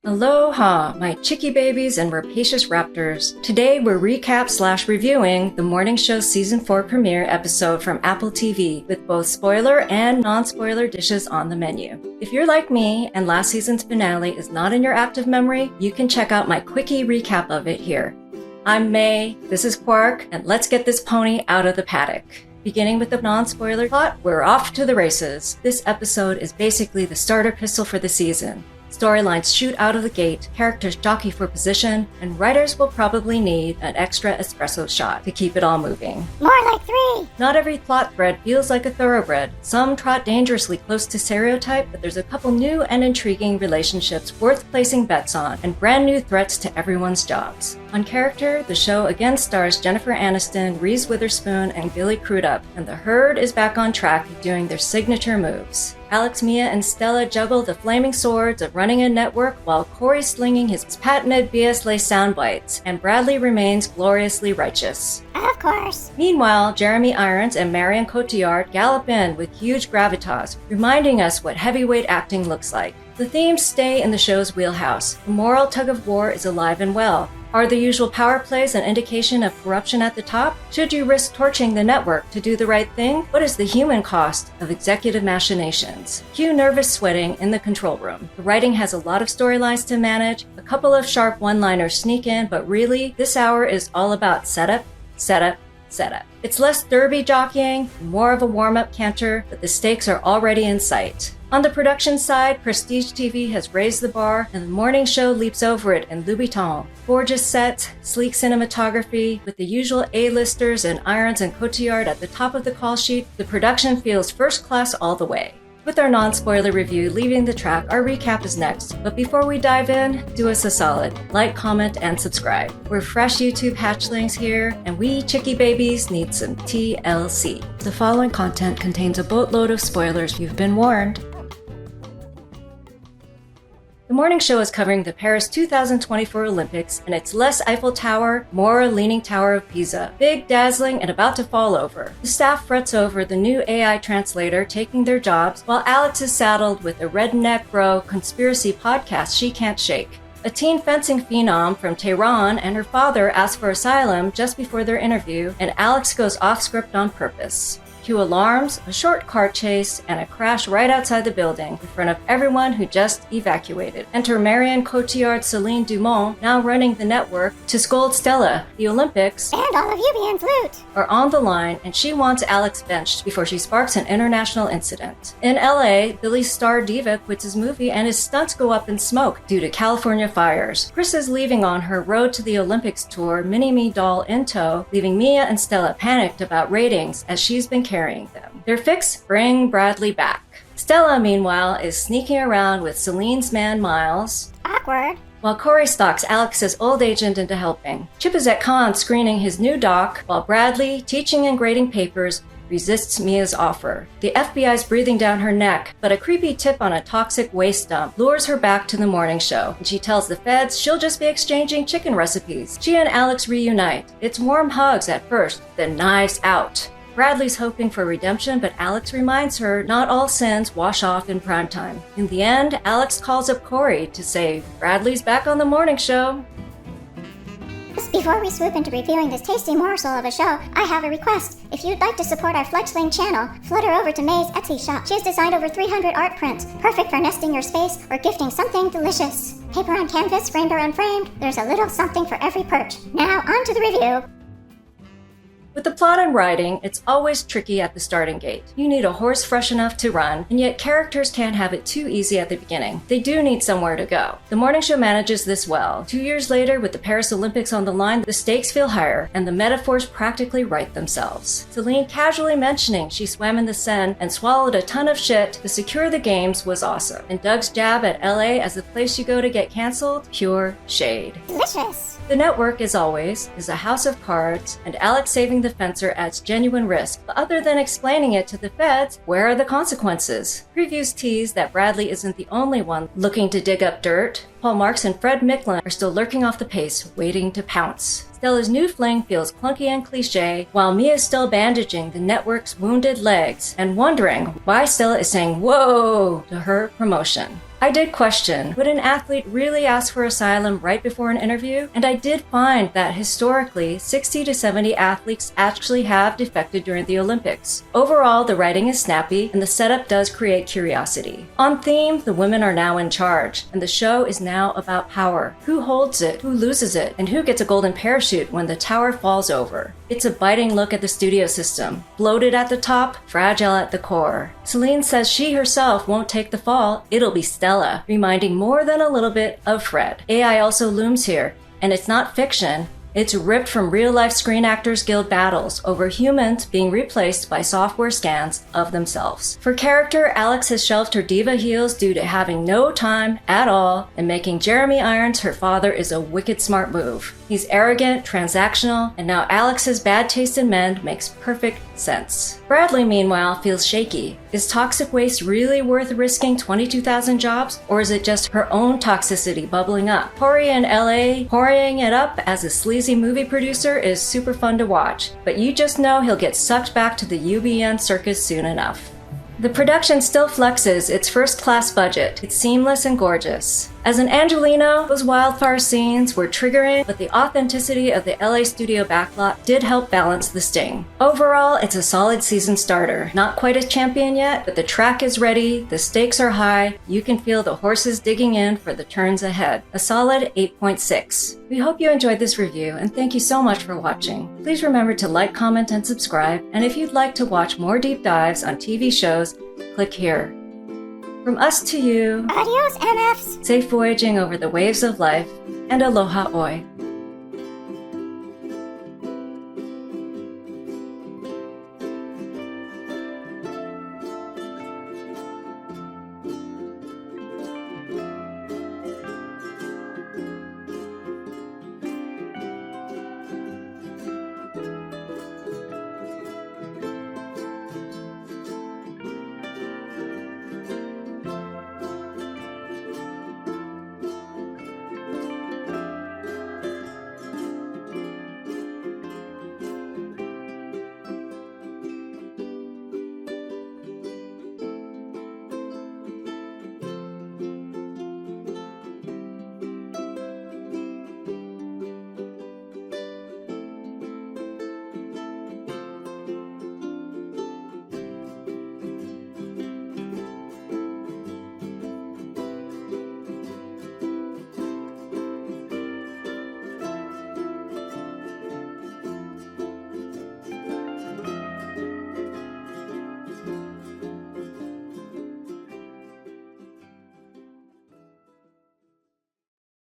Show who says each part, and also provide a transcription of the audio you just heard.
Speaker 1: Aloha, my Chickie babies and rapacious raptors. Today we're recap/reviewing the morning show season 4 premiere episode from Apple TV with both spoiler and non-spoiler dishes on the menu. If you're like me and last season's finale is not in your active memory, you can check out my quickie recap of it here. I'm May, this is Quork, and let's get this pony out of the paddock. Beginning with the non-spoiler plot, we're off to the races. This episode is basically the starter pistol for the season. Storylines shoot out of the gate, characters jockey for position, and writers will probably need an extra espresso shot to keep it all moving.
Speaker 2: More like 3!
Speaker 1: Not every plot thread feels like a thoroughbred. Some trot dangerously close to stereotype, but there's a couple new and intriguing relationships worth placing bets on, and brand new threats to everyone's jobs. On character, the show again stars Jennifer Aniston, Reese Witherspoon, and Billy Crudup, and the herd is back on track doing their signature moves. Alex, Mia, and Stella juggle the flaming swords of running a network while Corey's slinging his patented BS-laced sound bites, and Bradley remains gloriously righteous.
Speaker 2: Of course.
Speaker 1: Meanwhile, Jeremy Irons and Marion Cotillard gallop in with huge gravitas, reminding us what heavyweight acting looks like. The themes stay in the show's wheelhouse. The moral tug-of-war is alive and well. Are the usual power plays an indication of corruption at the top? Should you risk torching the network to do the right thing? What is the human cost of executive machinations? Cue nervous sweating in the control room. The writing has a lot of storylines to manage. A couple of sharp one-liners sneak in, but really, this hour is all about setup, setup, setup. It's less derby jockeying, more of a warm-up canter, but the stakes are already in sight. On the production side, Prestige TV has raised the bar, and the morning show leaps over it in Louboutin. Gorgeous sets, sleek cinematography, with the usual A-listers and Irons and Cotillard at the top of the call sheet, the production feels first class all the way. With our non-spoiler review leaving the track, our recap is next. But before we dive in, do us a solid. Like, comment, and subscribe. We're fresh YouTube hatchlings here, and we Chickie babies need some TLC. The following content contains a boatload of spoilers. You've been warned. The morning show is covering the Paris 2024 Olympics, and it's less Eiffel Tower, more a Leaning Tower of Pisa. Big, dazzling, and about to fall over. The staff frets over the new AI translator taking their jobs, while Alex is saddled with a redneck bro conspiracy podcast she can't shake. A teen fencing phenom from Tehran and her father ask for asylum just before their interview, and Alex goes off script on purpose. Cue alarms, a short car chase, and a crash right outside the building in front of everyone who just evacuated. Enter Marion Cotillard Celine Dumont, now running the network, to scold Stella. The Olympics,
Speaker 2: And all of you being flute.
Speaker 1: are on the line, and she wants Alex benched before she sparks an international incident. In LA, Billy's star diva quits his movie and his stunts go up in smoke due to California fires. Chris is leaving on her Road to the Olympics tour, Mini-Me doll in tow, leaving Mia and Stella panicked about ratings as she's been carrying them. Their fix? Bring Bradley back. Stella, meanwhile, is sneaking around with Celine's man Miles,
Speaker 2: Awkward.
Speaker 1: while Corey stalks Alex's old agent into helping. Chip is at con screening his new doc, while Bradley, teaching and grading papers, resists Mia's offer. The FBI's breathing down her neck, but a creepy tip on a toxic waste dump lures her back to the morning show, and she tells the feds she'll just be exchanging chicken recipes. She and Alex reunite. It's warm hugs at first, then knives out. Bradley's hoping for redemption, but Alex reminds her not all sins wash off in primetime. In the end, Alex calls up Corey to say Bradley's back on the morning show.
Speaker 2: Before we swoop into reviewing this tasty morsel of a show, I have a request. If you'd like to support our fledgling channel, flutter over to May's Etsy shop. She has designed over 300 art prints, perfect for nesting your space or gifting something delicious. Paper on canvas, framed or unframed, there's a little something for every perch. Now, on to the review.
Speaker 1: With the plot and writing, it's always tricky at the starting gate. You need a horse fresh enough to run, and yet characters can't have it too easy at the beginning. They do need somewhere to go. The morning show manages this well. 2 years later, with the Paris Olympics on the line, the stakes feel higher, and the metaphors practically write themselves. Celine casually mentioning she swam in the Seine and swallowed a ton of shit to secure the games was awesome. And Doug's jab at LA as the place you go to get canceled? Pure shade.
Speaker 2: Delicious.
Speaker 1: The network, as always, is a house of cards, and Alex saving the fencer adds genuine risk. But other than explaining it to the feds, where are the consequences? Previews tease that Bradley isn't the only one looking to dig up dirt. Paul Marks and Fred Micklin are still lurking off the pace, waiting to pounce. Stella's new fling feels clunky and cliche, while Mia's still bandaging the network's wounded legs and wondering why Stella is saying whoa to her promotion. I did question, would an athlete really ask for asylum right before an interview? And I did find that historically, 60 to 70 athletes actually have defected during the Olympics. Overall, the writing is snappy, and the setup does create curiosity. On theme, the women are now in charge, and the show is now about power. Who holds it? Who loses it? And who gets a golden parachute when the tower falls over? It's a biting look at the studio system. Bloated at the top, fragile at the core. Celine says she herself won't take the fall, it'll be Stella, reminding more than a little bit of Fred. AI also looms here, and it's not fiction. It's ripped from real-life Screen Actors Guild battles over humans being replaced by software scans of themselves. For character, Alex has shelved her diva heels due to having no time at all, and making Jeremy Irons her father is a wicked smart move. He's arrogant, transactional, and now Alex's bad taste in men makes perfect sense. Bradley, meanwhile, feels shaky. Is toxic waste really worth risking 22,000 jobs, or is it just her own toxicity bubbling up? Corey in LA pouring it up as a sleazy movie producer is super fun to watch, but you just know he'll get sucked back to the UBN circus soon enough. The production still flexes its first-class budget. It's seamless and gorgeous. As an Angelino, those wildfire scenes were triggering, but the authenticity of the LA studio backlot did help balance the sting. Overall, it's a solid season starter. Not quite a champion yet, but the track is ready, the stakes are high, you can feel the horses digging in for the turns ahead. A solid 8.6. We hope you enjoyed this review, and thank you so much for watching. Please remember to like, comment, and subscribe, and if you'd like to watch more deep dives on TV shows, click here. From us to you,
Speaker 2: Adios, MFs!
Speaker 1: safe voyaging over the waves of life, and aloha oi.